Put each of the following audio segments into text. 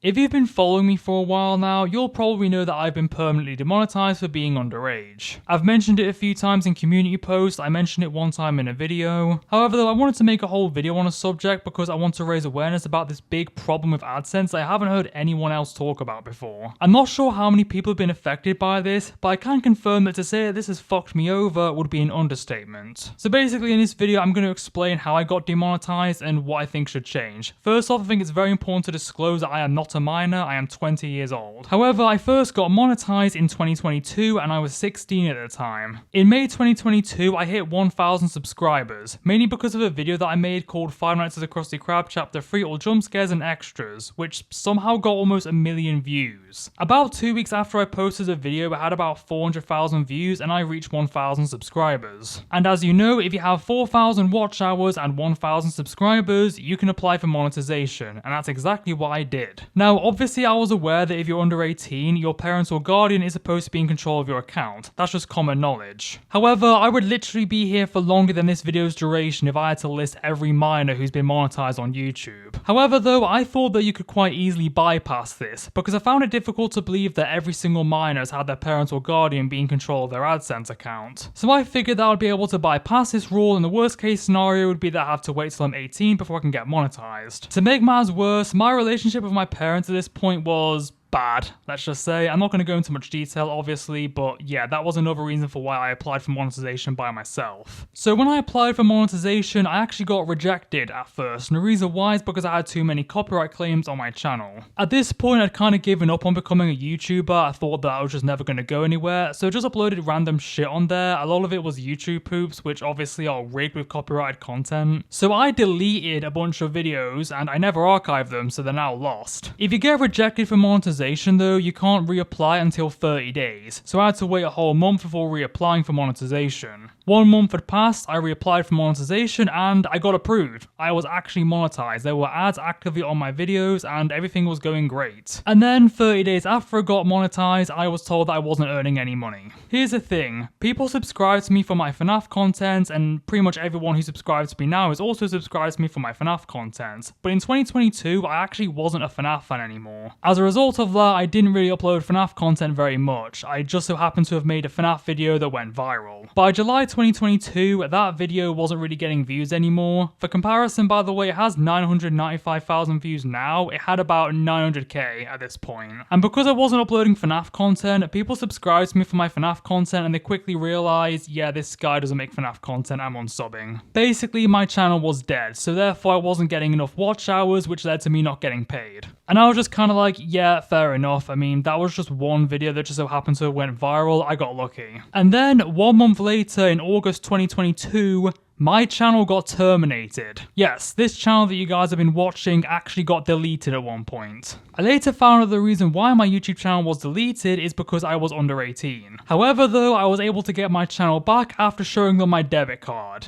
If you've been following me for a while now, you'll probably know that I've been permanently demonetized for being underage. I've mentioned it a few times in community posts, I mentioned it one time in a video. However though, I wanted to make a whole video on a subject because I want to raise awareness about this big problem with AdSense I haven't heard anyone else talk about before. I'm not sure how many people have been affected by this, but I can confirm that to say that this has fucked me over would be an understatement. So basically in this video I'm going to explain how I got demonetized and what I think should change. First off, I think it's very important to disclose that I am not a minor, I am 20 years old. However, I first got monetized in 2022 and I was 16 at the time. In May 2022 I hit 1,000 subscribers, mainly because of a video that I made called Five Nights at the Krusty Krab Chapter 3 All Jump Scares and Extras, which somehow got almost 1 million views. About 2 weeks after I posted the video it had about 400,000 views and I reached 1,000 subscribers. And as you know, if you have 4,000 watch hours and 1,000 subscribers, you can apply for monetization, and that's exactly what I did. Now obviously I was aware that if you're under 18, your parent or guardian is supposed to be in control of your account. That's just common knowledge. However, I would literally be here for longer than this video's duration if I had to list every minor who's been monetized on YouTube. However though, I thought that you could quite easily bypass this, because I found it difficult to believe that every single minor has had their parent or guardian be in control of their AdSense account. So I figured that I would be able to bypass this rule, and the worst case scenario would be that I have to wait till I'm 18 before I can get monetized. To make matters worse, my relationship with my parents at this point was bad, let's just say. I'm not going to go into much detail obviously, but yeah, that was another reason for why I applied for monetization by myself. So when I applied for monetization, I actually got rejected at first, and the reason why is because I had too many copyright claims on my channel. At this point I'd kind of given up on becoming a YouTuber. I thought that I was just never going to go anywhere, so I just uploaded random shit on there. A lot of it was YouTube poops, which obviously are rigged with copyrighted content. So I deleted a bunch of videos and I never archived them, so they're now lost. If you get rejected for monetization though, you can't reapply until 30 days, so I had to wait a whole month before reapplying for monetization. 1 month had passed, I reapplied for monetization and I got approved. I was actually monetized, there were ads actively on my videos and everything was going great. And then 30 days after I got monetized, I was told that I wasn't earning any money. Here's the thing, people subscribe to me for my FNAF content, and pretty much everyone who subscribes to me now is also subscribed to me for my FNAF content. But in 2022, I actually wasn't a FNAF fan anymore. As a result of that, I didn't really upload FNAF content very much. I just so happened to have made a FNAF video that went viral. By July 2022, that video wasn't really getting views anymore. For comparison, by the way, it has 995,000 views now. It had about 900k at this point. And because I wasn't uploading FNAF content, people subscribed to me for my FNAF content and they quickly realized, yeah, this guy doesn't make FNAF content, I'm unsubbing. Basically, my channel was dead, so therefore I wasn't getting enough watch hours, which led to me not getting paid. And I was just kind of like, yeah, fair enough. I mean, that was just one video that just so happened to have went viral. I got lucky. And then 1 month later, in August 2022, my channel got terminated. Yes, this channel that you guys have been watching actually got deleted at one point. I later found out the reason why my YouTube channel was deleted is because I was under 18. However though, I was able to get my channel back after showing them my debit card.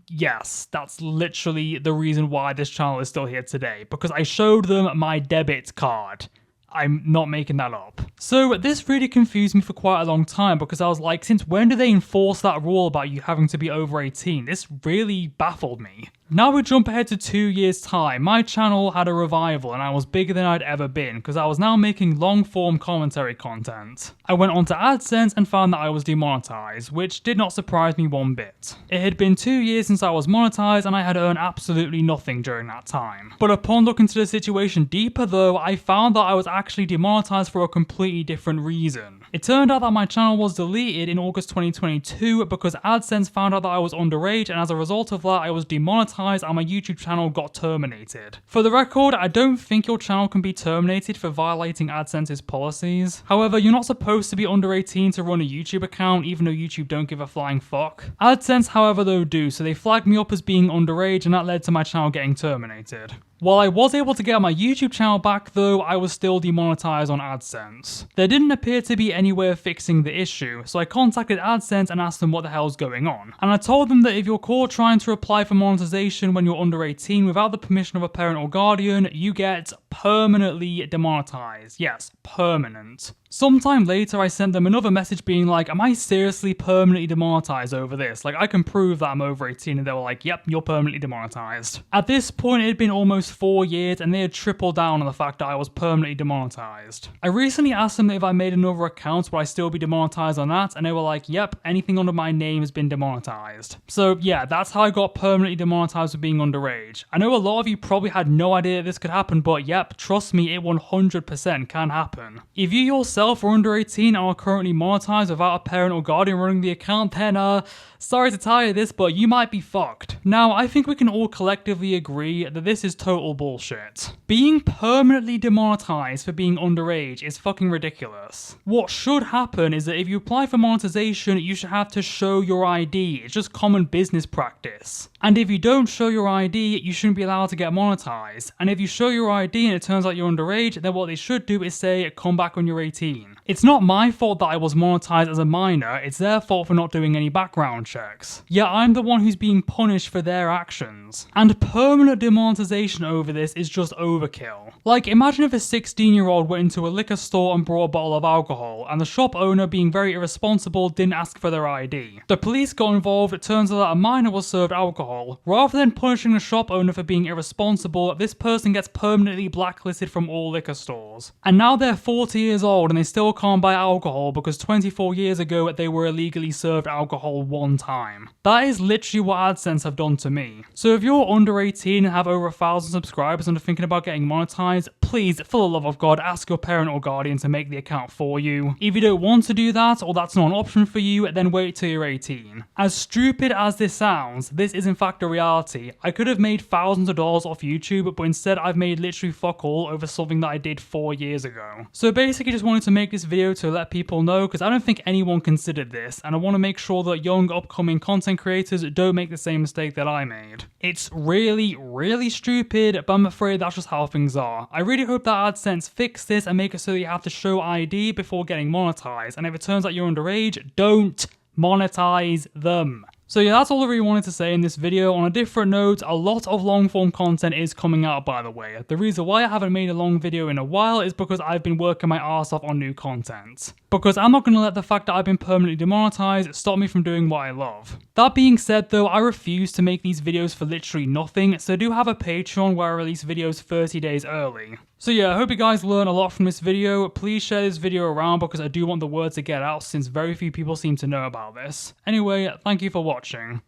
Yes, that's literally the reason why this channel is still here today, because I showed them my debit card. I'm not making that up. So this really confused me for quite a long time, because I was like, since when do they enforce that rule about you having to be over 18? This really baffled me. Now we jump ahead to 2 years time. My channel had a revival and I was bigger than I'd ever been because I was now making long form commentary content. I went onto AdSense and found that I was demonetized, which did not surprise me one bit. It had been 2 years since I was monetized and I had earned absolutely nothing during that time. But upon looking into the situation deeper though, I found that I was actually demonetized for a completely different reason. It turned out that my channel was deleted in August 2022 because AdSense found out that I was underage, and as a result of that I was demonetized and my YouTube channel got terminated. For the record, I don't think your channel can be terminated for violating AdSense's policies. However, you're not supposed to be under 18 to run a YouTube account, even though YouTube don't give a flying fuck. AdSense, however, though do, so they flagged me up as being underage and that led to my channel getting terminated. While I was able to get my YouTube channel back though, I was still demonetized on AdSense. There didn't appear to be any way of fixing the issue, so I contacted AdSense and asked them what the hell's going on. And I told them that if you're caught trying to apply for monetization when you're under 18 without the permission of a parent or guardian, you get permanently demonetized. Yes, permanent. Sometime later, I sent them another message being like, am I seriously permanently demonetized over this? Like, I can prove that I'm over 18, and they were like, yep, you're permanently demonetized. At this point, it had been almost 4 years, and they had tripled down on the fact that I was permanently demonetized. I recently asked them if I made another account, would I still be demonetized on that? And they were like, yep, anything under my name has been demonetized. So yeah, that's how I got permanently demonetized for being underage. I know a lot of you probably had no idea this could happen, but yep, trust me, it 100% can happen. If you yourself are under 18 and are currently monetized without a parent or guardian running the account, then sorry to tell you this, but you might be fucked. Now, I think we can all collectively agree that this is total bullshit. Being permanently demonetized for being underage is fucking ridiculous. What should happen is that if you apply for monetization, you should have to show your ID. It's just common business practice. And if you don't show your ID, you shouldn't be allowed to get monetized. And if you show your ID and it turns out you're underage, then what they should do is say, come back when you're 18. It's not my fault that I was monetized as a minor, it's their fault for not doing any background checks. Yeah, I'm the one who's being punished for their actions. And permanent demonetization over this is just overkill. Like, imagine if a 16-year-old went into a liquor store and brought a bottle of alcohol, and the shop owner, being very irresponsible, didn't ask for their ID. The police got involved, it turns out that a minor was served alcohol. Rather than punishing the shop owner for being irresponsible, this person gets permanently blacklisted from all liquor stores. And now they're 40 years old and they still can't buy alcohol because 24 years ago they were illegally served alcohol one time. That is literally what AdSense have done to me. So if you're under 18 and have over 1,000 subscribers and are thinking about getting monetized, please, for the love of God, ask your parent or guardian to make the account for you. If you don't want to do that, or that's not an option for you, then wait till you're 18. As stupid as this sounds, this is in fact a reality. I could have made thousands of dollars off YouTube, but instead I've made literally fuck all over something that I did 4 years ago. So basically just wanted to make this video to let people know, because I don't think anyone considered this, and I want to make sure that young upcoming content creators don't make the same mistake that I made. It's really stupid, but I'm afraid that's just how things are. I really hope that AdSense fix this and make it so that you have to show ID before getting monetized, and if it turns out you're underage, don't monetize them. So yeah, that's all I really wanted to say in this video. On a different note, a lot of long form content is coming out, by the way. The reason why I haven't made a long video in a while is because I've been working my ass off on new content. Because I'm not going to let the fact that I've been permanently demonetized stop me from doing what I love. That being said though, I refuse to make these videos for literally nothing, so I do have a Patreon where I release videos 30 days early. So yeah, I hope you guys learn a lot from this video. Please share this video around because I do want the word to get out since very few people seem to know about this. Anyway, thank you for watching.